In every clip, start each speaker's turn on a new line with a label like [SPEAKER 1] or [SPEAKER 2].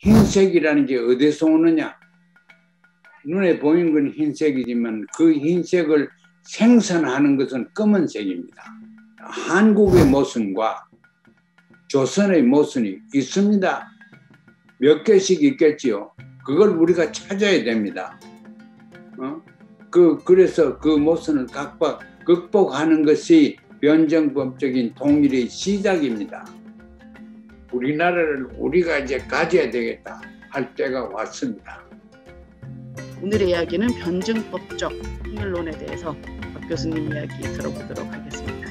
[SPEAKER 1] 흰색이라는 게 어디서 오느냐? 눈에 보이는 건 흰색이지만 그 흰색을 생산하는 것은 검은색입니다. 한국의 모순과 조선의 모순이 있습니다. 몇 개씩 있겠지요. 그걸 우리가 찾아야 됩니다. 그래서 그 모순을 극복하는 것이 변정법적인 통일의 시작입니다. 우리나라를 우리가 이제 가져야 되겠다 할 때가 왔습니다.
[SPEAKER 2] 오늘의 이야기는 변증법적 통일론에 대해서 박 교수님 이야기 들어보도록 하겠습니다.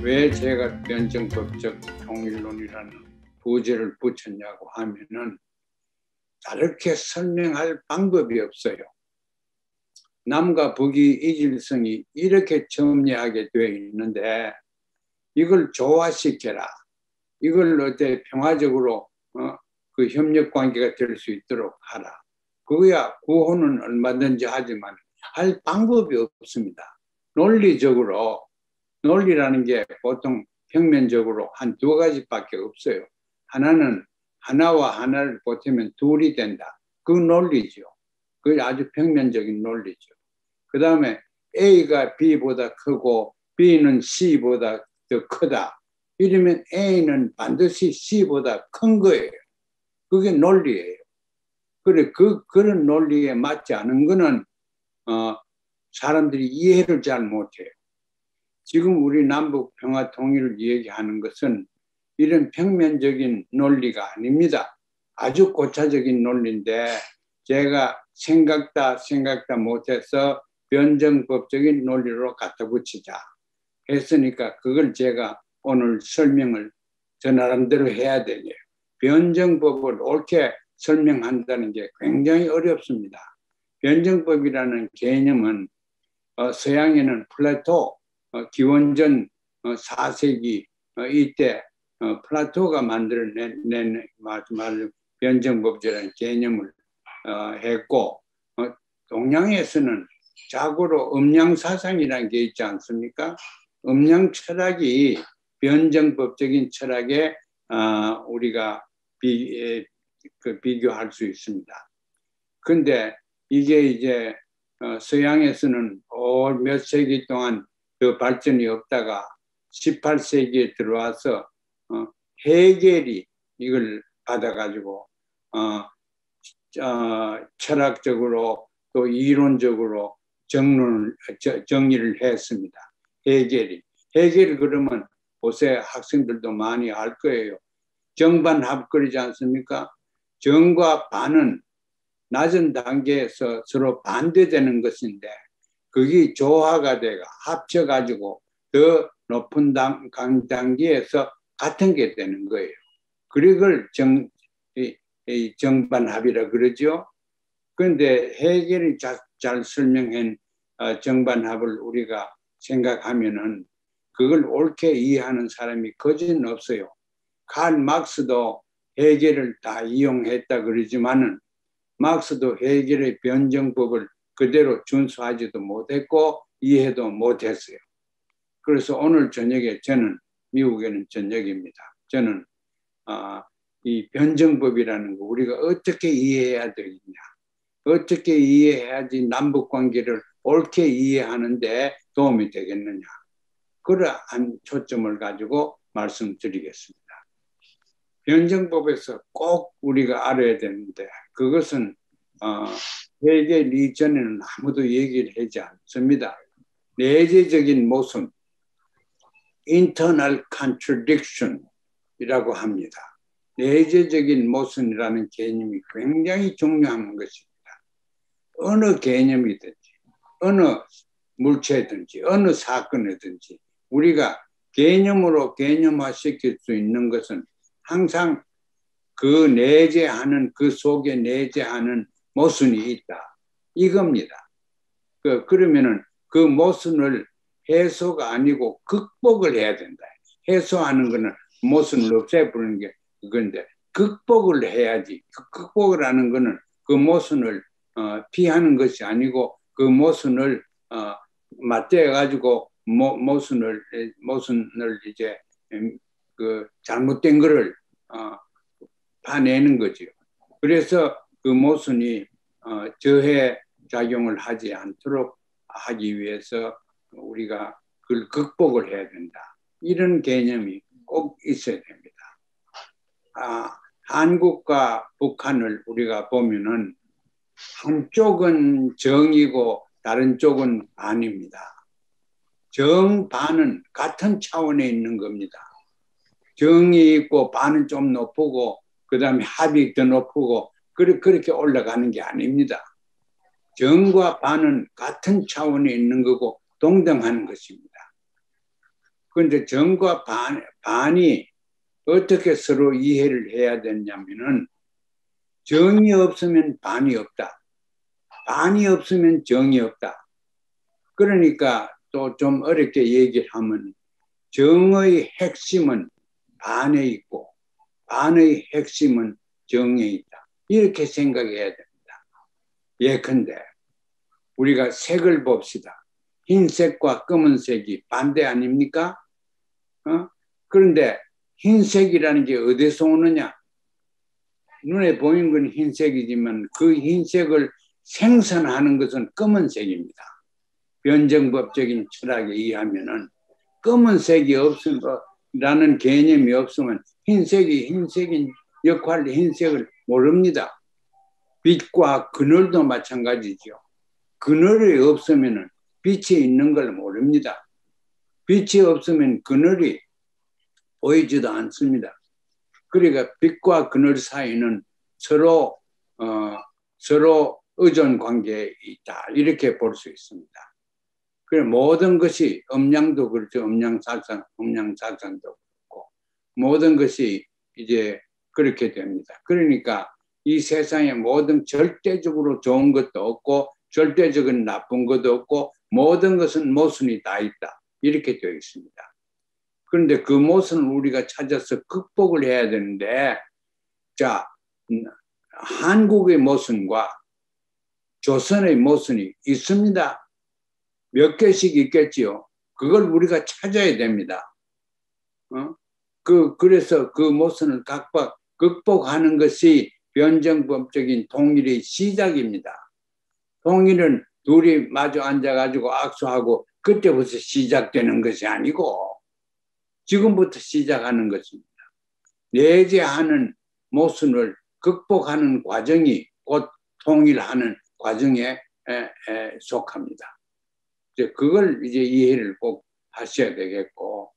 [SPEAKER 1] 왜 제가 변증법적 통일론이라는 부제를 붙였냐고 하면은 다르게 설명할 방법이 없어요. 남과 북이 이질성이 이렇게 첨예하게 되어 있는데 이걸 조화시켜라. 이걸 어때 평화적으로 그 협력 관계가 될 수 있도록 하라. 그거야 구호는 얼마든지 하지만 할 방법이 없습니다. 논리적으로 논리라는 게 보통 평면적으로 한 두 가지밖에 없어요. 하나는 하나와 하나를 보태면 둘이 된다. 그 논리죠. 그게 아주 평면적인 논리죠. 그 다음에 A가 B보다 크고 B는 C보다 더 크다. 이러면 A는 반드시 C보다 큰 거예요. 그게 논리예요. 그래, 그런 논리에 맞지 않은 거는 사람들이 이해를 잘 못해요. 지금 우리 남북 평화 통일을 얘기하는 것은 이런 평면적인 논리가 아닙니다. 아주 고차적인 논리인데 제가 생각다 못해서 변정법적인 논리로 갖다 붙이자 했으니까 그걸 제가 오늘 설명을 저 나름대로 해야 되네요. 변정법을 옳게 설명한다는 게 굉장히 어렵습니다. 변정법이라는 개념은 서양에는 플라토 기원전 4세기 이때 플라토가 만들어낸 변정법이라는 개념을 했고 동양에서는 자고로 음양사상이라는 게 있지 않습니까? 음양 철학이 변정법적인 철학에 우리가 비교할 수 있습니다. 근데 이게 이제 서양에서는 몇 세기 동안 그 발전이 없다가 18세기에 들어와서 헤겔이 이걸 받아가지고 철학적으로 또 이론적으로 정리를 했습니다. 헤겔이 그러면 요새 학생들도 많이 알 거예요. 정반합거리지 않습니까? 정과 반은 낮은 단계에서 서로 반대되는 것인데 그게 조화가 돼가 합쳐가지고 더 높은 단계에서 같은 게 되는 거예요. 그걸 정반합이라 그러죠. 그런데 해결이 잘 설명한 정반합을 우리가 생각하면은 그걸 옳게 이해하는 사람이 거진 없어요. 칼 막스도 해결을 다 이용했다 그러지만은 막스도 해결의 변정법을 그대로 준수하지도 못했고 이해도 못했어요. 그래서 오늘 저녁에 저는 미국에는 저녁입니다. 저는 이 변정법이라는 거 우리가 어떻게 이해해야 되겠냐. 어떻게 이해해야지 남북관계를 옳게 이해하는데 도움이 되겠느냐. 그러한 초점을 가지고 말씀드리겠습니다. 변정법에서 꼭 우리가 알아야 되는데 그것은 해결 이전에는 아무도 얘기를 하지 않습니다. 내재적인 모순, internal contradiction 이라고 합니다. 내재적인 모순이라는 개념이 굉장히 중요한 것입니다. 어느 개념이든지 어느 물체든지 어느 사건이든지 우리가 개념으로 개념화시킬 수 있는 것은 항상 그 내재하는 그 속에 내재하는 모순이 있다. 이겁니다. 그러면은 그 모순을 해소가 아니고 극복을 해야 된다. 해소하는 거는 모순을 없애버리는 게 그건데 극복을 해야지. 극복을 하는 거는 그 모순을 피하는 것이 아니고 그 모순을 맞대어 가지고 모순을 이제 그 잘못된 거를 파내는 거죠. 그래서 그 모순이 저해 작용을 하지 않도록 하기 위해서 우리가 그걸 극복을 해야 된다. 이런 개념이 꼭 있어야 됩니다. 한국과 북한을 우리가 보면은 한쪽은 정이고 다른 쪽은 반입니다. 정, 반은 같은 차원에 있는 겁니다. 정이 있고 반은 좀 높고 그 다음에 합이 더 높고 그렇게 올라가는 게 아닙니다. 정과 반은 같은 차원에 있는 거고 동등하는 것입니다. 그런데 정과 반이 어떻게 서로 이해를 해야 되냐면은 정이 없으면 반이 없다. 반이 없으면 정이 없다. 그러니까 또 좀 어렵게 얘기를 하면 정의 핵심은 반에 있고 반의 핵심은 정에 있다. 이렇게 생각해야 됩니다. 예컨대 우리가 색을 봅시다. 흰색과 검은색이 반대 아닙니까? 그런데 흰색이라는 게 어디서 오느냐? 눈에 보이는 건 흰색이지만 그 흰색을 생산하는 것은 검은색입니다. 변정법적인 철학에 의하면은 검은색이 없으라는 개념이 없으면 흰색인 역할 흰색을 모릅니다. 빛과 그늘도 마찬가지죠. 그늘이 없으면은 빛이 있는 걸 모릅니다. 빛이 없으면 그늘이 보이지도 않습니다. 그러니까 빛과 그늘 사이는 서로 의존 관계에 있다. 이렇게 볼 수 있습니다. 그래 모든 것이 음양도 그렇죠. 음양사상도 그렇고 모든 것이 이제 그렇게 됩니다. 그러니까 이 세상에 모든 절대적으로 좋은 것도 없고 절대적인 나쁜 것도 없고 모든 것은 모순이 다 있다. 이렇게 되어 있습니다. 그런데 그 모순을 우리가 찾아서 극복을 해야 되는데 자, 한국의 모순과 조선의 모순이 있습니다. 몇 개씩 있겠지요. 그걸 우리가 찾아야 됩니다. 그래서 그 모순을 극복하는 것이 변정법적인 통일의 시작입니다. 통일은 둘이 마주 앉아가지고 악수하고 그때부터 시작되는 것이 아니고 지금부터 시작하는 것입니다. 내재하는 모순을 극복하는 과정이 곧 통일하는 과정에 속합니다. 이제 그걸 이제 이해를 꼭 하셔야 되겠고,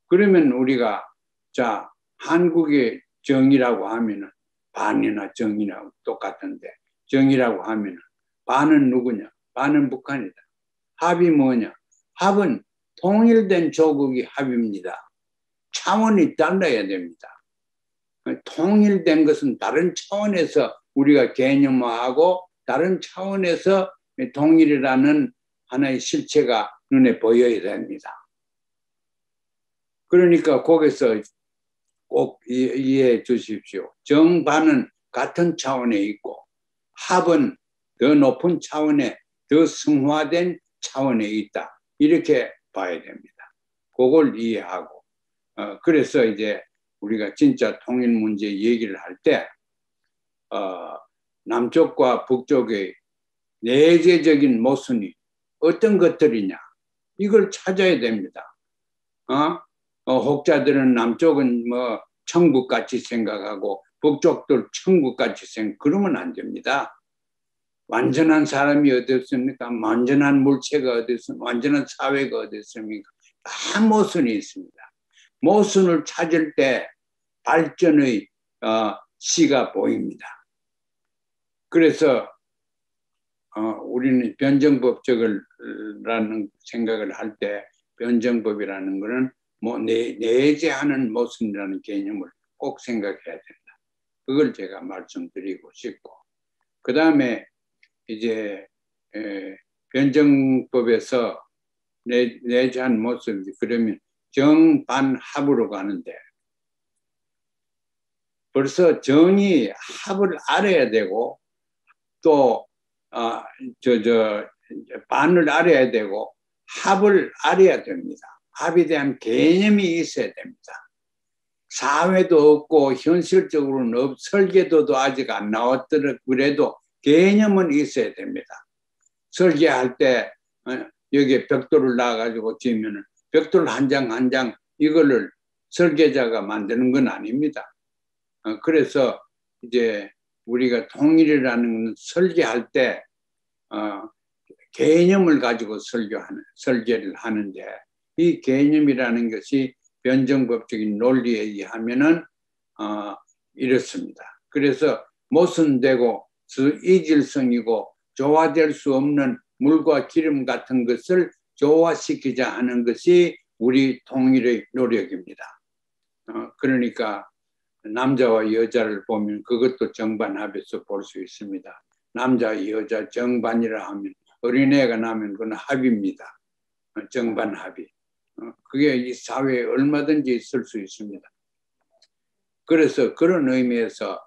[SPEAKER 1] 그러면 우리가 자 한국의 정이라고 하면은 반이나 정이나 똑같은데 정이라고 하면은 반은 누구냐? 반은 북한이다. 합이 뭐냐? 합은 통일된 조국이 합입니다. 차원이 달라야 됩니다. 통일된 것은 다른 차원에서 우리가 개념화하고 다른 차원에서 통일이라는 하나의 실체가 눈에 보여야 됩니다. 그러니까 거기서 꼭 이해해 주십시오. 정반은 같은 차원에 있고 합은 더 높은 차원에 더 승화된 차원에 있다. 이렇게 봐야 됩니다. 그걸 이해하고 그래서 이제 우리가 진짜 통일 문제 얘기를 할 때 남쪽과 북쪽의 내재적인 모순이 어떤 것들이냐 이걸 찾아야 됩니다. 혹자들은 남쪽은 뭐 천국같이 생각하고 북쪽들 천국같이 그러면 안 됩니다. 완전한 사람이 어디 있습니까? 완전한 물체가 어디 있습니까? 완전한 사회가 어디 있습니까? 다 모순이 있습니다. 모순을 찾을 때 발전의 시가 보입니다. 그래서 우리는 변정법적이라는 생각을 할 때 변정법이라는 것은 뭐 내재하는 모순이라는 개념을 꼭 생각해야 된다. 그걸 제가 말씀드리고 싶고 그 다음에 이제 변정법에서 내재한 모습 그러면 정반합으로 가는데 벌써 정이 합을 알아야 되고 또 반을 알아야 되고 합을 알아야 됩니다. 합에 대한 개념이 있어야 됩니다. 사회도 없고 현실적으로는 설계도도 아직 안 나왔더라도 그래도 개념은 있어야 됩니다. 설계할 때 여기에 벽돌을 놔가지고 지으면 벽돌 한 장 한 장 이거를 설계자가 만드는 건 아닙니다. 그래서 이제 우리가 통일이라는 건 설계할 때 개념을 가지고 설계를 하는데 이 개념이라는 것이 변정법적인 논리에 의하면은 이렇습니다. 그래서 모순되고 이질성이고 조화될 수 없는 물과 기름 같은 것을 조화시키자 하는 것이 우리 통일의 노력입니다. 그러니까 남자와 여자를 보면 그것도 정반합에서 볼 수 있습니다. 남자, 여자 정반이라 하면 어린애가 나면 그건 합입니다. 정반합이. 그게 이 사회에 얼마든지 있을 수 있습니다. 그래서 그런 의미에서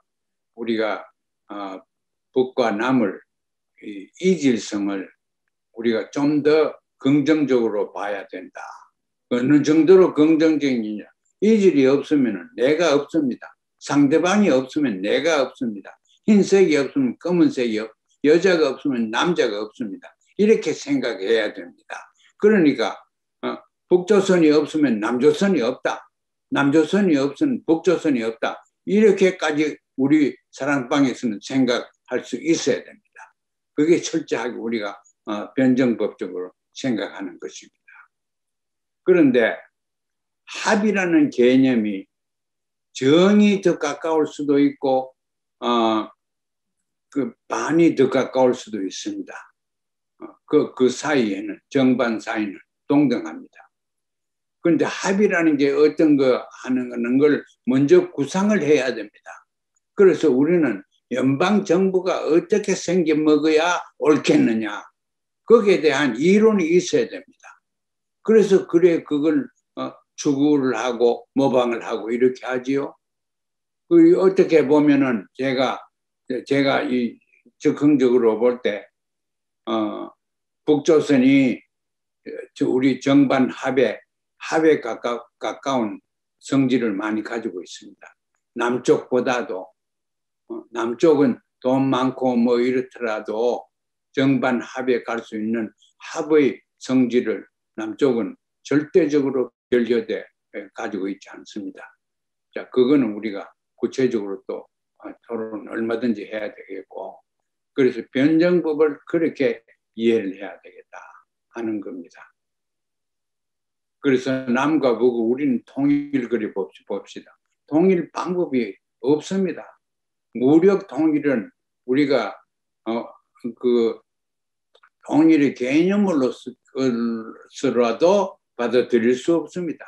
[SPEAKER 1] 우리가 북과 남을 이질성을 우리가 좀 더 긍정적으로 봐야 된다. 어느 정도로 긍정적이냐. 이질이 없으면 내가 없습니다. 상대방이 없으면 내가 없습니다. 흰색이 없으면 검은색이 여자가 없으면 남자가 없습니다. 이렇게 생각해야 됩니다. 그러니까 북조선이 없으면 남조선이 없다. 남조선이 없으면 북조선이 없다. 이렇게까지 우리 사랑방에서는 생각할 수 있어야 됩니다. 그게 철저하게 우리가 변정법적으로 생각하는 것입니다. 그런데 합이라는 개념이 정이 더 가까울 수도 있고 그 반이 더 가까울 수도 있습니다. 그 사이에는 정반 사이는 동등합니다. 그런데 합이라는 게 어떤 거 하는 걸 먼저 구상을 해야 됩니다. 그래서 우리는 연방정부가 어떻게 생겨먹어야 옳겠느냐. 거기에 대한 이론이 있어야 됩니다. 그래서 그걸 추구를 하고 모방을 하고 이렇게 하지요. 어떻게 보면은 제가 이 적극적으로 볼 때 북조선이 우리 정반 합에 가까운 성질을 많이 가지고 있습니다. 남쪽보다도 남쪽은 돈 많고 뭐 이렇더라도 정반 합에 갈 수 있는 합의 성질을 남쪽은 절대적으로 결여돼 가지고 있지 않습니다. 자, 그거는 우리가 구체적으로 또 토론 얼마든지 해야 되겠고, 그래서 변정법을 그렇게 이해를 해야 되겠다 하는 겁니다. 그래서 남과 북을 우리는 통일 그리 봅시다. 통일 방법이 없습니다. 무력 통일은 우리가 그 통일의 개념으로서라도 받아들일 수 없습니다.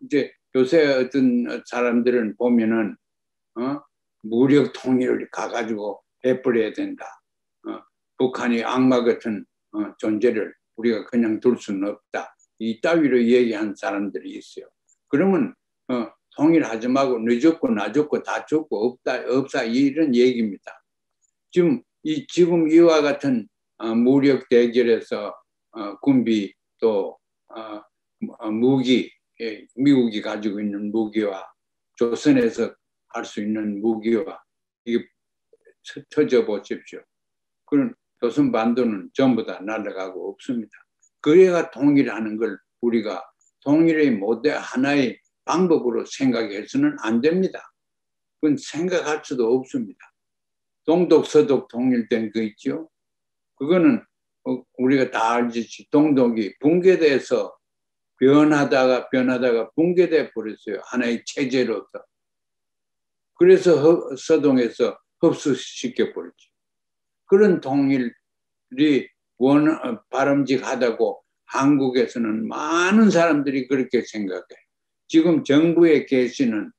[SPEAKER 1] 이제 요새 어떤 사람들은 보면은 무력 통일을 가가지고 해버려야 된다. 북한이 악마 같은 존재를 우리가 그냥 둘 수는 없다. 이 따위로 얘기한 사람들이 있어요. 그러면 통일하지 말고 늦었고 낮았고 다 죽고 없다 이런 얘기입니다. 지금 이와 같은 무력 대결에서 군비 또 무기, 미국이 가지고 있는 무기와 조선에서 할 수 있는 무기와 이게 터져 보십시오. 그런 조선 반도는 전부 다 날아가고 없습니다. 그래가 통일하는 걸 우리가 통일의 모델 하나의 방법으로 생각해서는 안 됩니다. 그건 생각할 수도 없습니다. 동독, 서독 통일된 거 있죠? 그거는 우리가 다 알듯이 동독이 붕괴돼서 변하다가 붕괴돼 버렸어요. 하나의 체제로서. 그래서 서동에서 흡수시켜 버렸죠. 그런 통일이 바람직하다고 한국에서는 많은 사람들이 그렇게 생각해요. 지금 정부에 계시는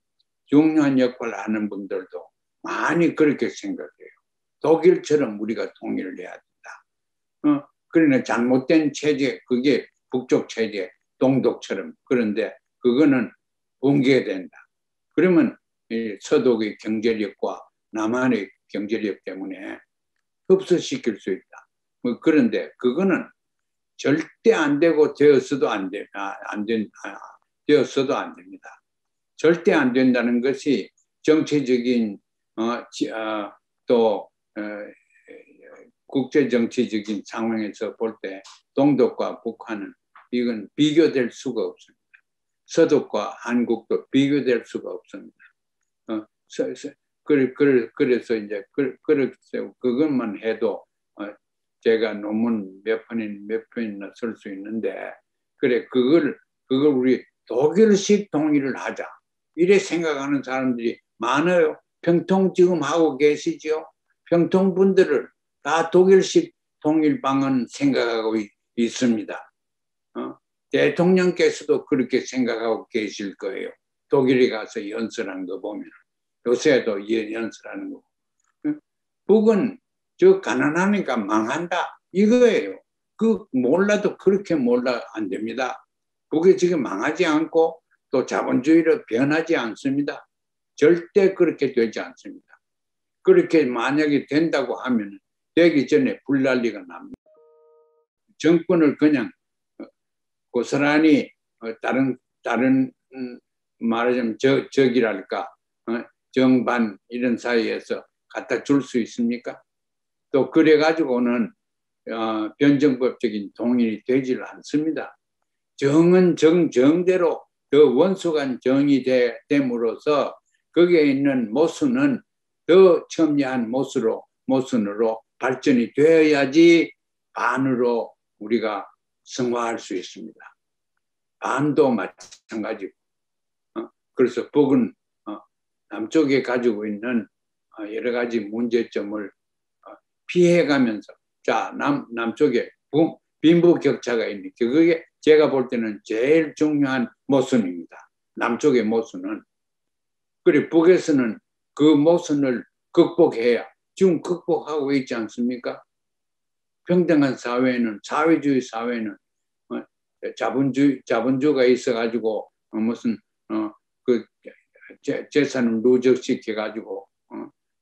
[SPEAKER 1] 중요한 역할을 하는 분들도 많이 그렇게 생각해요. 독일처럼 우리가 통일을 해야 된다. 그러나 잘못된 체제, 그게 북쪽 체제, 동독처럼. 그런데 그거는 붕괴된다. 그러면 서독의 경제력과 남한의 경제력 때문에 흡수시킬 수 있다. 그런데 그거는 절대 안 되고 되었어도 되었어도 안 됩니다. 절대 안 된다는 것이 정치적인 또 국제 정치적인 상황에서 볼 때 동독과 북한은 이건 비교될 수가 없습니다. 서독과 한국도 비교될 수가 없습니다. 그래서 이제 그것만 해도 제가 논문 몇 편이나 쓸 수 있는데, 그래 그걸 우리 독일식 통일을 하자 이래 생각하는 사람들이 많아요. 평통 지금 하고 계시죠? 평통 분들을 다 독일식 통일방은 생각하고 있습니다. 대통령께서도 그렇게 생각하고 계실 거예요. 독일에 가서 연설한 거 보면 요새도 연설하는 거. 북은 저 가난하니까 망한다 이거예요. 그 몰라도 그렇게 몰라 안 됩니다. 북이 지금 망하지 않고 또 자본주의로 변하지 않습니다. 절대 그렇게 되지 않습니다. 그렇게 만약에 된다고 하면 되기 전에 불난리가 납니다. 정권을 그냥 고스란히 다른 말하자면 적이랄까 정반 이런 사이에서 갖다 줄 수 있습니까? 또 그래가지고는 변정법적인 통일이 되질 않습니다. 정은 정대로 더 원수간 정이 됨으로써 거기에 있는 모순은 더 첨예한 모순으로 발전이 되어야지 반으로 우리가 승화할 수 있습니다. 반도 마찬가지고. 그래서 북은 남쪽에 가지고 있는 여러 가지 문제점을 피해가면서 자 남쪽에 빈부격차가 있는 그게 제가 볼 때는 제일 중요한 모순입니다. 남쪽의 모순은. 그리고 북에서는 그 모순을 극복해야 지금 극복하고 있지 않습니까? 평등한 사회는 사회주의 사회는 자본주의가 있어가지고 무슨 그 재산을 누적시켜가지고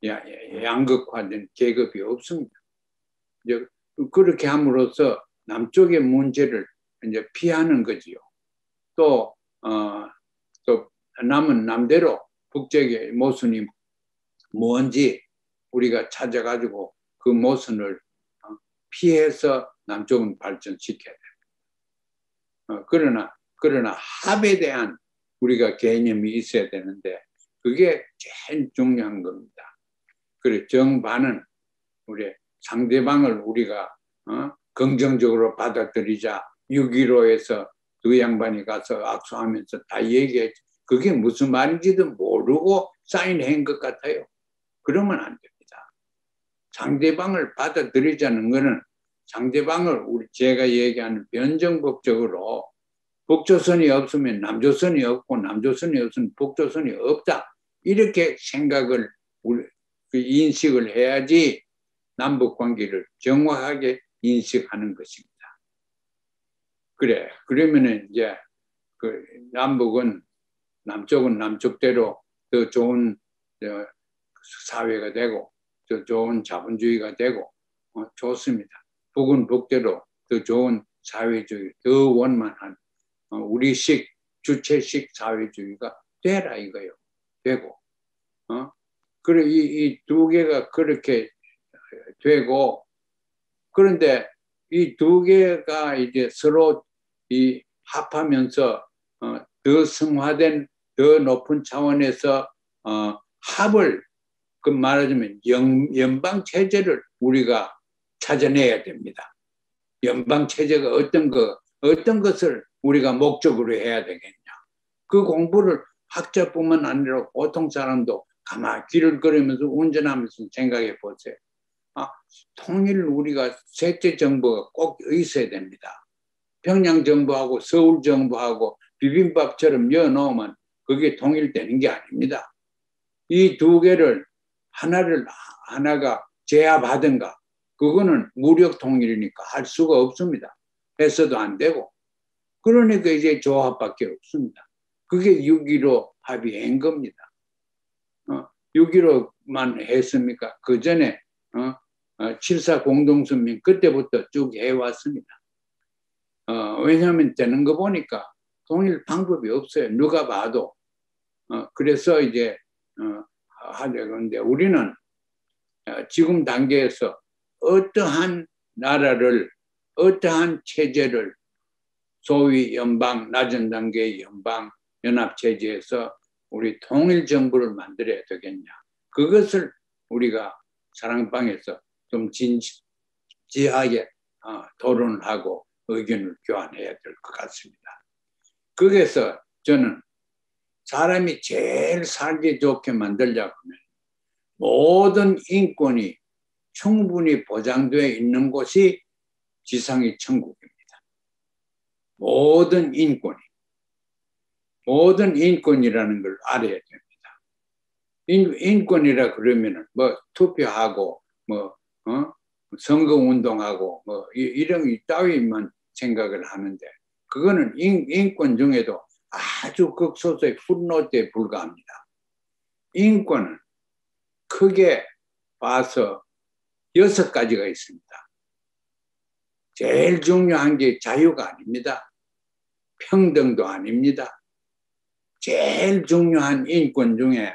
[SPEAKER 1] 양극화된 계급이 없습니다. 이제 그렇게 함으로써 남쪽의 문제를 이제 피하는 거지요. 또 남은 남대로 북쪽의 모순이 뭔지 우리가 찾아가지고 그 모순을 피해서 남쪽은 발전시켜야 됩니다. 그러나 합에 대한 우리가 개념이 있어야 되는데 그게 제일 중요한 겁니다. 그래 정반은 우리 상대방을 우리가 긍정적으로 받아들이자 6.15에서 두 양반이 가서 악수하면서 다 얘기했지. 그게 무슨 말인지도 모르고 사인한 것 같아요. 그러면 안 됩니다. 상대방을 받아들이자는 것은 상대방을 제가 얘기하는 변정법적으로 북조선이 없으면 남조선이 없고 남조선이 없으면 북조선이 없다. 이렇게 생각을 인식을 해야지 남북관계를 정확하게 인식하는 것입니다. 그러면은 이제 그 남쪽은 남쪽대로 더 좋은 사회가 되고 더 좋은 자본주의가 되고 좋습니다. 북은 북대로 더 좋은 사회주의, 더 원만한 우리식 주체식 사회주의가 되라 이거요. 되고 그래 이 두 개가 그렇게 되고 그런데 이 두 개가 이제 서로 이 합하면서 더 승화된 더 높은 차원에서 합을 그 말하자면 연방 체제를 우리가 찾아내야 됩니다. 연방 체제가 어떤 것을 우리가 목적으로 해야 되겠냐. 그 공부를 학자뿐만 아니라 보통 사람도 가만히 길을 걸으면서 운전하면서 생각해 보세요. 통일 우리가 셋째 정부가 꼭 있어야 됩니다. 평양 정부하고 서울 정부하고 비빔밥처럼 여놓으면 그게 통일되는 게 아닙니다. 이 두 개를 하나가 제압하든가 그거는 무력 통일이니까 할 수가 없습니다. 해서도 안 되고. 그러니까 이제 조합밖에 없습니다. 그게 6.15 합의한 겁니다. 6.15만 했습니까? 그 전에 7.4 공동선민 그때부터 쭉 해왔습니다. 왜냐하면 되는 거 보니까 통일 방법이 없어요. 누가 봐도. 그래서 이제 하려는데 우리는 지금 단계에서 어떠한 나라를, 어떠한 체제를 소위 연방, 낮은 단계의 연방 연합체제에서 우리 통일정부를 만들어야 되겠냐. 그것을 우리가 사랑방에서 좀 진지하게 토론을 하고 의견을 교환해야 될 것 같습니다. 거기서 저는 사람이 제일 살기 좋게 만들려고 하면 모든 인권이 충분히 보장되어 있는 곳이 지상의 천국입니다. 모든 인권이라는 걸 알아야 됩니다. 인권이라 그러면은 뭐 투표하고 뭐 선거운동하고 뭐 이런 따위만 생각을 하는데 그거는 인권 중에도 아주 극소수의 풋노트에 불과합니다. 인권은 크게 봐서 6가지가 있습니다. 제일 중요한 게 자유가 아닙니다. 평등도 아닙니다. 제일 중요한 인권 중에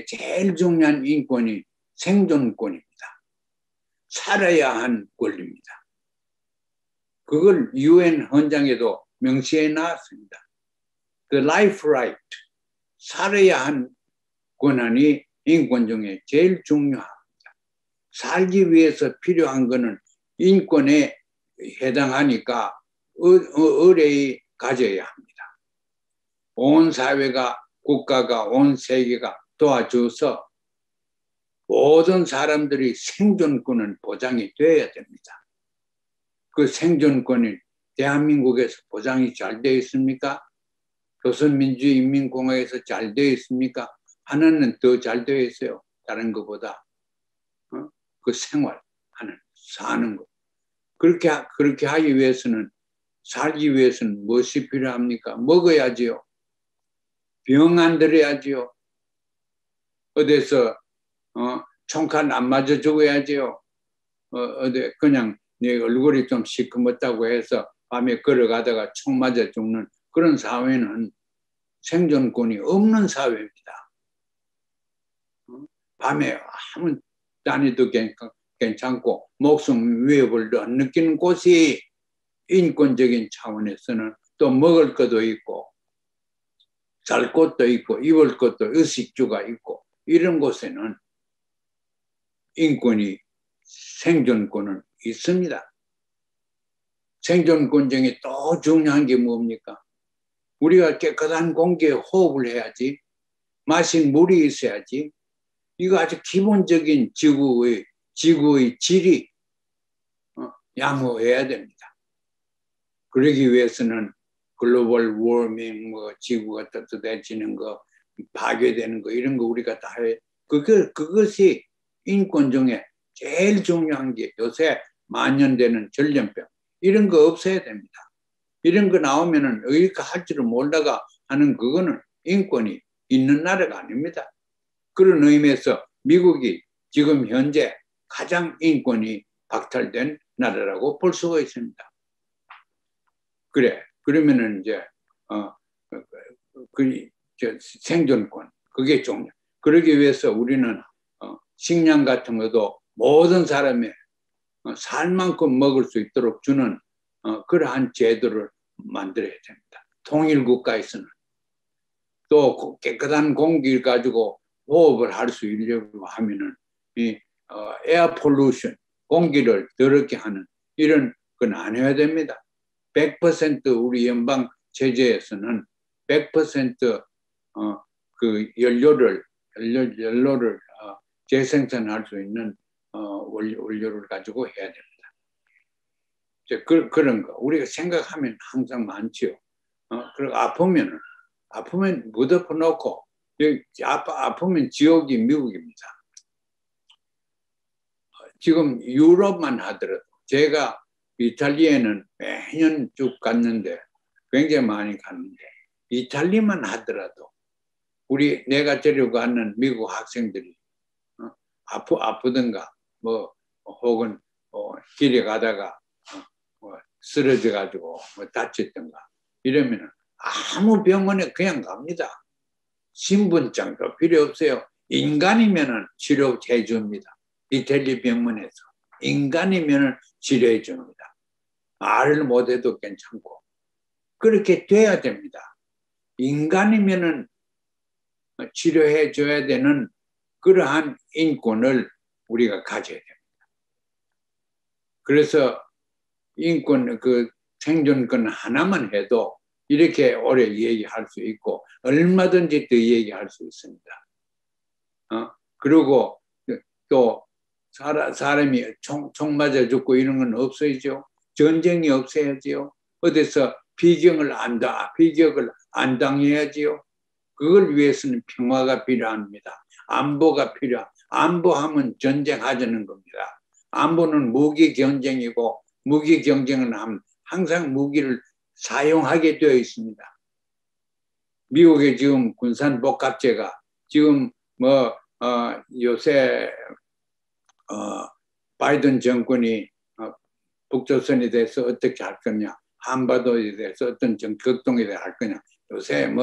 [SPEAKER 1] 제일 중요한 인권이 생존권입니다. 살아야 한 권리입니다. 그걸 UN 헌장에도 명시해 놨습니다. The life right, 살아야 한 권한이 인권 중에 제일 중요합니다. 살기 위해서 필요한 것은 인권에 해당하니까 의뢰히 가져야 합니다. 온 사회가, 국가가, 온 세계가 도와줘서 모든 사람들이 생존권은 보장이 되어야 됩니다. 그 생존권이 대한민국에서 보장이 잘 되어 있습니까? 조선민주인민공화국에서 잘 되어 있습니까? 하나는 더 잘 되어 있어요. 다른 것보다. 그 생활하는, 사는 것. 그렇게 하기 위해서는, 살기 위해서는 무엇이 필요합니까? 먹어야지요. 병 안 들어야지요. 어디서 총칼 안 맞아 죽어야지요. 어디 그냥 내 얼굴이 좀 시커멓다고 해서 밤에 걸어가다가 총 맞아 죽는 그런 사회는 생존권이 없는 사회입니다. 밤에 아무 다니도 괜찮고 목숨 위협을 안 느끼는 곳이 인권적인 차원에서는 또 먹을 것도 있고 잘 곳도 있고 입을 것도 의식주가 있고 이런 곳에는 인권이 생존권은 있습니다. 생존권 중에 또 중요한 게 뭡니까? 우리가 깨끗한 공기에 호흡을 해야지, 마신 물이 있어야지. 이거 아주 기본적인 지구의 질이 양호해야 됩니다. 그러기 위해서는 글로벌 워밍, 지구가 따뜻해지는 거, 파괴되는 거 이런 거 우리가 다 해. 그것이 인권 중에 제일 중요한 게 요새 만연되는 전염병 이런 거 없애야 됩니다. 이런 거 나오면은 여기까 할 줄을 몰라가 하는 그거는 인권이 있는 나라가 아닙니다. 그런 의미에서 미국이 지금 현재 가장 인권이 박탈된 나라라고 볼 수가 있습니다. 그러면은 이제 생존권 그게 중요. 그러기 위해서 우리는 식량 같은 것도 모든 사람의 살 만큼 먹을 수 있도록 주는 그러한 제도를 만들어야 됩니다. 통일국가에서는 또 깨끗한 공기를 가지고 호흡을 할 수 있려고 하면은 이 에어 폴루션 공기를 더럽게 하는 이런 건 안 해야 됩니다. 100% 우리 연방 체제에서는 100% 그 연료를 재생산할 수 있는 원료를 가지고 해야 됩니다. 그런 거 우리가 생각하면 항상 많지요. 그리고 아프면 무덤 놓고 아프면 지옥이 미국입니다. 지금 유럽만 하더라도 제가 이탈리아에는 매년 쭉 갔는데 굉장히 많이 갔는데 이탈리아만 하더라도 내가 데려가는 미국 학생들이 아프든가 뭐 혹은 길에 가다가 쓰러져 가지고 뭐 다쳤던가 이러면은 아무 병원에 그냥 갑니다. 신분증도 필요 없어요. 인간이면은 치료해 줍니다. 이태리 병원에서 인간이면은 치료해 줍니다. 말을 못해도 괜찮고 그렇게 돼야 됩니다. 인간이면은 치료해 줘야 되는 그러한 인권을 우리가 가져야 됩니다. 그래서 인권, 그 생존권 하나만 해도 이렇게 오래 얘기할 수 있고 얼마든지 더 얘기할 수 있습니다. 그리고 또 사람이 총 맞아 죽고 이런 건 없어야죠. 전쟁이 없어야지요. 어디서 비경을 안 당해야지요. 그걸 위해서는 평화가 필요합니다. 안보가 안보하면 전쟁하자는 겁니다. 안보는 무기 경쟁이고 무기 경쟁은 하면 항상 무기를 사용하게 되어 있습니다. 미국의 지금 군산복합체가 지금 요새 바이든 정권이 북조선에 대해서 어떻게 할 거냐, 한반도에 대해서 어떤 격동에 대해 할 거냐, 요새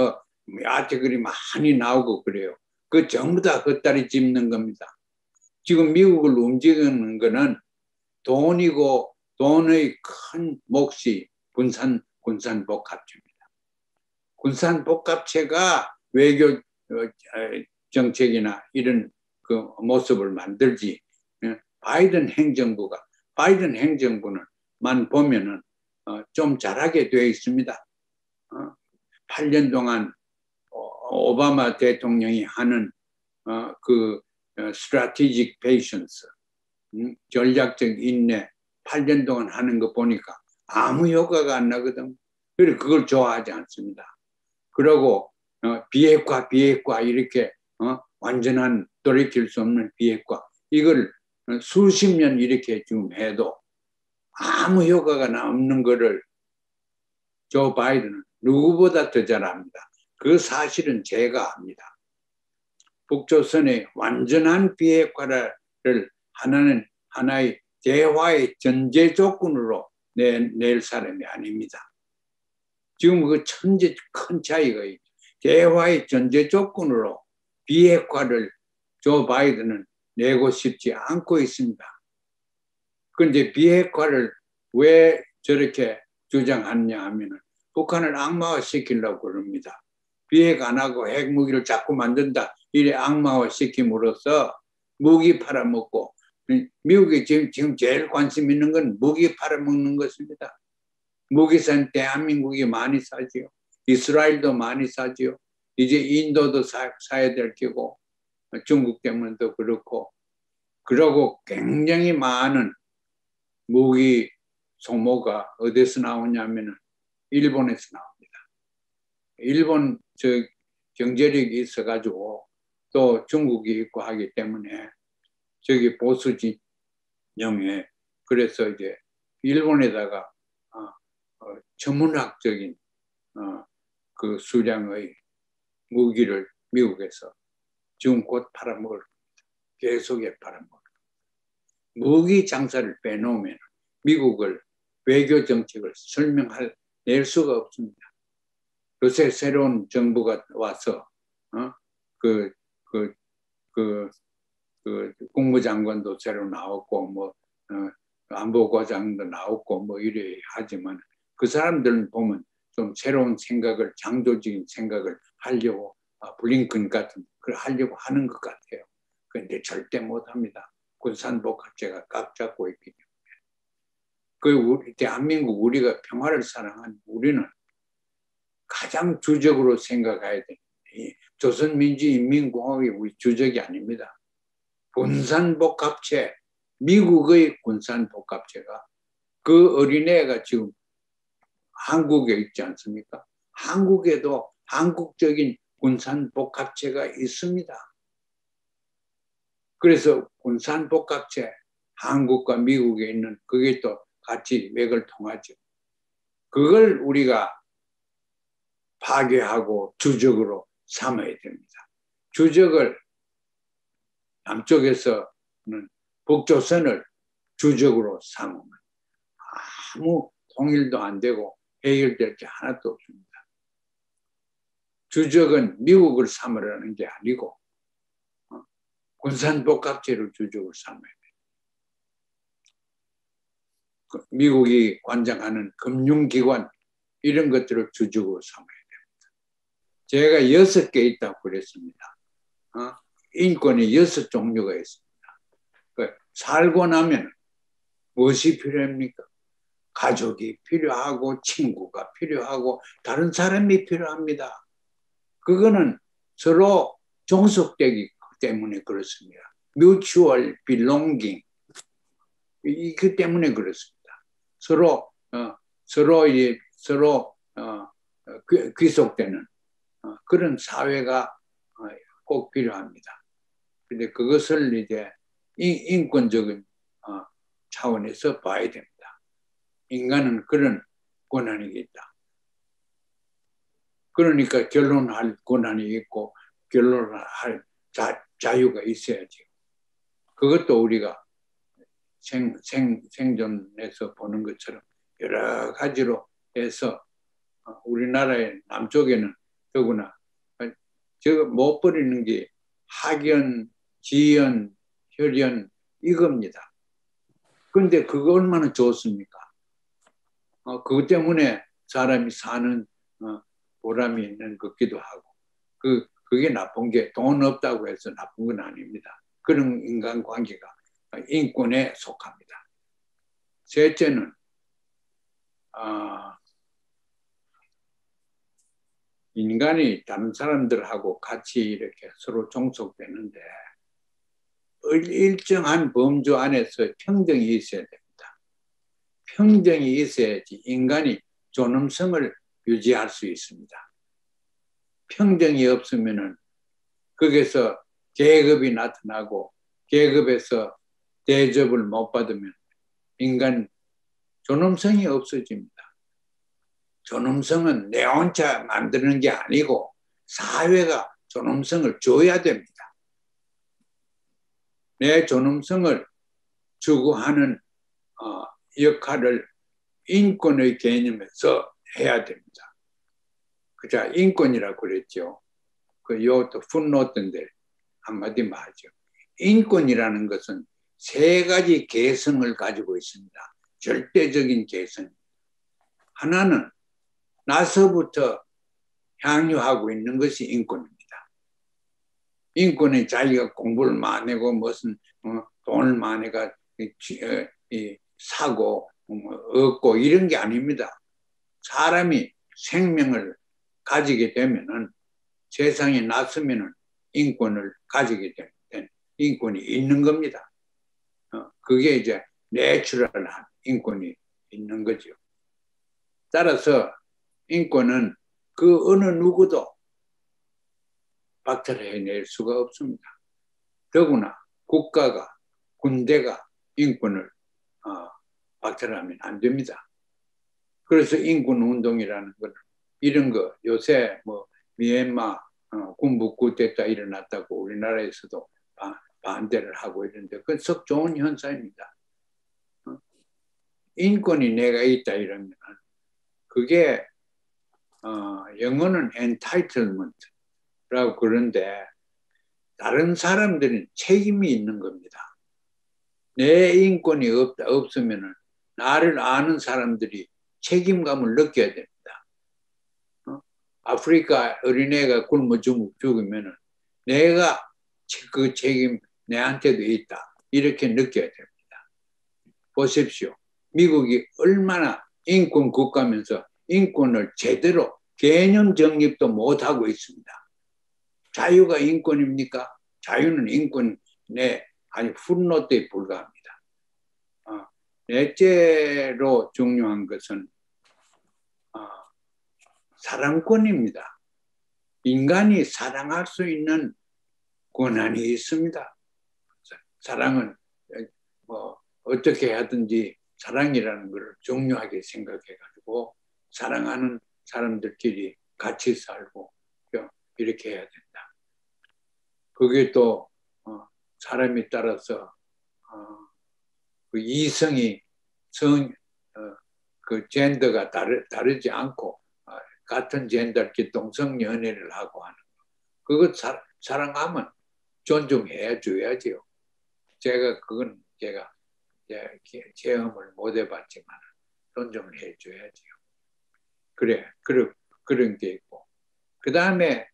[SPEAKER 1] 아티클이 많이 나오고 그래요. 그 전부 다 헛다리 짚는 겁니다. 지금 미국을 움직이는 거는 돈이고 돈의 큰 몫이 군산복합체입니다. 군산복합체가 외교 정책이나 이런 그 모습을 만들지. 바이든 행정부는 만 보면은 좀 잘하게 되어 있습니다. 8년 동안 오바마 대통령이 하는 그 strategic patience, 전략적 인내 8년 동안 하는 거 보니까 아무 효과가 안 나거든. 그래서 그걸 좋아하지 않습니다. 그러고 비핵화 이렇게 완전한 돌이킬 수 없는 비핵화 이걸 수십 년 이렇게 지금 해도 아무 효과가 없는 거를 조 바이든은 누구보다 더 잘합니다. 그 사실은 제가 압니다. 북조선의 완전한 비핵화를 하나의 대화의 전제 조건으로 낼 사람이 아닙니다. 지금 그 큰 차이가 있죠. 대화의 전제 조건으로 비핵화를 조 바이든은 내고 싶지 않고 있습니다. 그런데 비핵화를 왜 저렇게 주장하느냐 하면은 북한을 악마화시키려고 그럽니다. 비핵 안 하고 핵무기를 자꾸 만든다. 이래 악마화시킴으로써 무기 팔아먹고 미국이 지금 제일 관심 있는 건 무기 팔아먹는 것입니다. 무기산 대한민국이 많이 사지요. 이스라엘도 많이 사지요. 이제 인도도 사야 될 거고 중국 때문에도 그렇고 그러고 굉장히 많은 무기 소모가 어디서 나오냐면은 일본에서 나옵니다. 일본 경제력이 있어가지고 또 중국이 있고 하기 때문에 저기 보수 진영에 그래서 이제 일본에다가 천문학적인 그 수량의 무기를 미국에서 지금 곧 팔아먹을 겁니다. 계속해 팔아먹을 겁니다. 무기 장사를 빼놓으면 미국을 외교 정책을 낼 수가 없습니다. 요새 새로운 정부가 와서 국무장관도 새로 나왔고 안보과장도 나왔고 이래 하지만 그 사람들은 보면 좀 새로운 생각을 창조적인 생각을 하려고 블링컨 같은 걸 하려고 하는 것 같아요. 그런데 절대 못합니다. 군산복합체가 꽉 잡고 있기 때문에. 우리 대한민국 우리가 평화를 사랑하는 우리는 가장 주적으로 생각해야 돼. 조선민주인민공화국이 우리 주적이 아닙니다. 군산복합체, 미국의 군산복합체가 그 어린애가 지금 한국에 있지 않습니까? 한국에도 한국적인 군산복합체가 있습니다. 그래서 군산복합체, 한국과 미국에 있는 그게 또 같이 맥을 통하죠. 그걸 우리가 파괴하고 주적으로 삼아야 됩니다. 주적을 남쪽에서는 북조선을 주적으로 삼으면 아무 통일도 안 되고 해결될 게 하나도 없습니다. 주적은 미국을 삼으라는 게 아니고 군산복합체를 주적을 삼아야 돼요. 미국이 관장하는 금융기관 이런 것들을 주적으로 삼아야 됩니다. 제가 6개 있다고 그랬습니다. 인권이 6종류가 있습니다. 살고 나면 무엇이 필요합니까? 가족이 필요하고 친구가 필요하고 다른 사람이 필요합니다. 그거는 서로 종속되기 때문에 그렇습니다. mutual belonging 이그 때문에 그렇습니다. 서로 귀속되는 그런 사회가 꼭 필요합니다. 근데 그것을 이제 인권적인 차원에서 봐야 됩니다. 인간은 그런 권한이 있다. 그러니까 결론할 권한이 있고 결론할 자유가 있어야지. 그것도 우리가 생존에서 보는 것처럼 여러 가지로 해서 우리나라의 남쪽에는 더구나 저거 못 버리는 게 학연, 지연, 혈연 이겁니다. 그런데 그거 얼마나 좋습니까? 그것 때문에 사람이 사는 보람이 있는 것기도 하고 그게 나쁜 게 돈 없다고 해서 나쁜 건 아닙니다. 그런 인간관계가 인권에 속합니다. 셋째는 인간이 다른 사람들하고 같이 이렇게 서로 종속되는데 일정한 범주 안에서 평등이 있어야 됩니다. 평등이 있어야지 인간이 존엄성을 유지할 수 있습니다. 평등이 없으면은 거기서 계급이 나타나고 계급에서 대접을 못 받으면 인간 존엄성이 없어집니다. 존엄성은 내 혼자 만드는 게 아니고 사회가 존엄성을 줘야 됩니다. 내 존엄성을 추구하는 역할을 인권의 개념에서 해야 됩니다. 그자 인권이라고 그랬죠. 요것도 풋노트인데 한마디 말하죠. 인권이라는 것은 세 가지 개성을 가지고 있습니다. 절대적인 개성. 하나는 나서부터 향유하고 있는 것이 인권입니다. 인권은 자기가 공부를 많이 하고 무슨 돈을 많이 사고 얻고 이런 게 아닙니다. 사람이 생명을 가지게 되면은 세상에 나서면은 인권을 가지게 되는 인권이 있는 겁니다. 그게 이제 내추럴한 인권이 있는 거죠. 따라서 인권은 그 어느 누구도 박탈해낼 수가 없습니다. 더구나 국가가 군대가 인권을 박탈하면 안 됩니다. 그래서 인권운동이라는 건 이런 거 요새 뭐 미얀마 군부 쿠데타 일어났다고 우리나라에서도 반대를 하고 있는데 그건 썩 좋은 현상입니다. 인권이 내가 있다 이러면 그게 영어는 entitlement라고 그러는데 다른 사람들은 책임이 있는 겁니다. 내 인권이 없으면 나를 아는 사람들이 책임감을 느껴야 됩니다. 아프리카 어린애가 굶어 죽으면 내가 그 책임 내한테도 있다. 이렇게 느껴야 됩니다. 보십시오. 미국이 얼마나 인권 국가면서 인권을 제대로 개념 정립도 못하고 있습니다. 자유가 인권입니까? 자유는 인권의 아주 풋노트에 불과합니다. 넷째로 중요한 것은 사랑권입니다. 인간이 사랑할 수 있는 권한이 있습니다. 사랑은 뭐 어떻게 하든지 사랑이라는 것을 중요하게 생각해가지고 사랑하는 사람들끼리 같이 살고 이렇게 해야 된다. 그게 또 사람에 따라서 그 이성이 그 젠더가 다르지 않고 같은 젠더 기동성 연애를 하고 하는 거. 그거 사랑하면 존중해 줘야지요. 그건 제가 체험을 못 해봤지만 존중을 해 줘야지요. 그런 게 있고. 그 다음에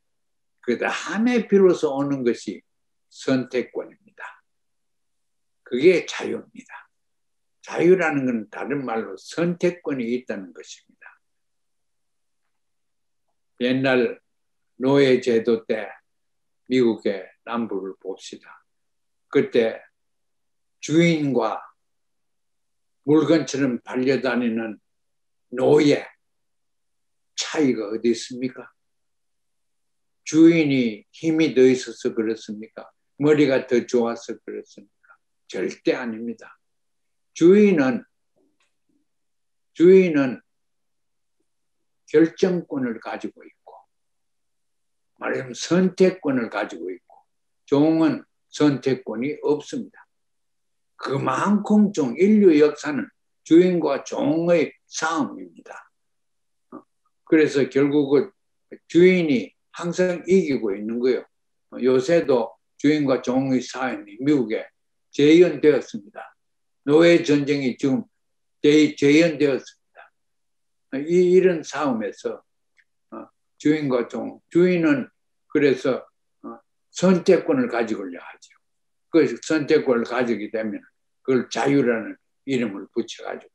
[SPEAKER 1] 비로소 오는 것이 선택권입니다. 그게 자유입니다. 자유라는 건 다른 말로 선택권이 있다는 것입니다. 옛날 노예 제도 때 미국의 남부를 봅시다. 그때 주인과 물건처럼 달려다니는 노예 차이가 어디 있습니까? 주인이 힘이 더 있어서 그렇습니까? 머리가 더 좋아서 그렇습니까? 절대 아닙니다. 주인은 결정권을 가지고 있고, 말하자면 선택권을 가지고 있고, 종은 선택권이 없습니다. 그만큼 인류 역사는 주인과 종의 싸움입니다. 그래서 결국은 주인이 항상 이기고 있는 거예요. 요새도 주인과 종의 싸움이 미국에 재현되었습니다. 노예 전쟁이 지금 재현되었습니다. 이런 싸움에서 주인과 종, 주인은 그래서 선택권을 가지고려 하죠. 그 선택권을 가지게 되면 그걸 자유라는 이름을 붙여가지고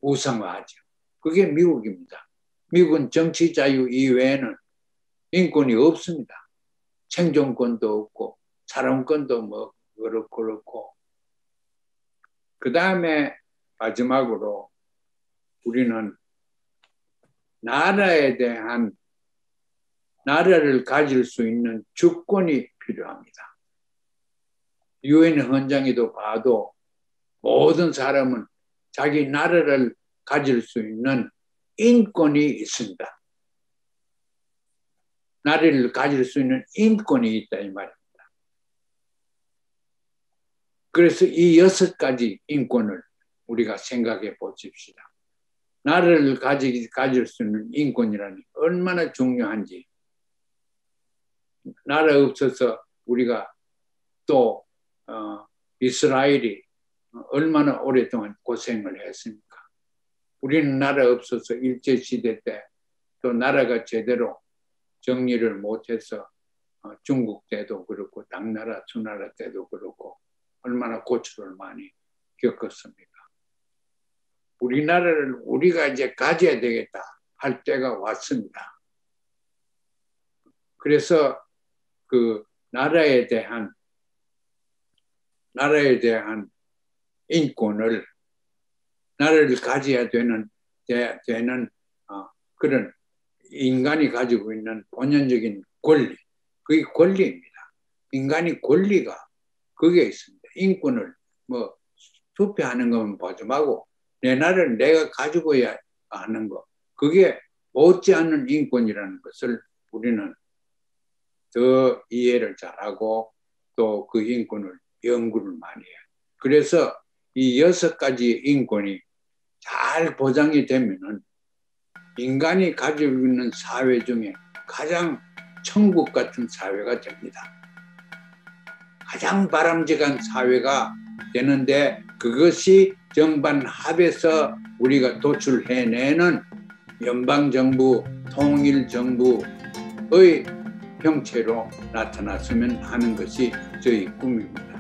[SPEAKER 1] 우상화하죠. 그게 미국입니다. 미국은 정치 자유 이외에는 인권이 없습니다. 생존권도 없고 사람권도 뭐 그렇고. 그 다음에 마지막으로 우리는 나라를 가질 수 있는 주권이 필요합니다. 유엔 헌장에도 봐도 모든 사람은 자기 나라를 가질 수 있는 인권이 있습니다. 나라를 가질 수 있는 인권이 있다 이 말입니다. 그래서 이 6가지 인권을 우리가 생각해 보십시다. 나라를 가질 수 있는 인권이라니 얼마나 중요한지. 나라 없어서 우리가 또 이스라엘이 얼마나 오랫동안 고생을 했습니까? 우리는 나라 없어서 일제시대 때 또 나라가 제대로 정리를 못해서 중국 때도 그렇고 당나라, 수나라 때도 그렇고 얼마나 고초를 많이 겪었습니까? 우리나라를 우리가 이제 가져야 되겠다 할 때가 왔습니다. 그래서 그 나라에 대한 인권을 나라를 가져야 되는 그런 인간이 가지고 있는 본연적인 권리, 그게 권리입니다. 인간이 권리가 그게 있습니다. 인권을 뭐 투표하는 건 보지 말고 내 나라를 내가 가지고야 하는 거, 그게 못지않은 인권이라는 것을 우리는 더 이해를 잘하고 또 그 인권을 연구를 많이 해요. 그래서 이 6가지 인권이 잘 보장이 되면은 인간이 가지고 있는 사회 중에 가장 천국 같은 사회가 됩니다. 가장 바람직한 사회가 되는데 그것이 정반 합해서 우리가 도출해내는 연방정부, 통일정부의 형체로 나타났으면 하는 것이 저희 꿈입니다.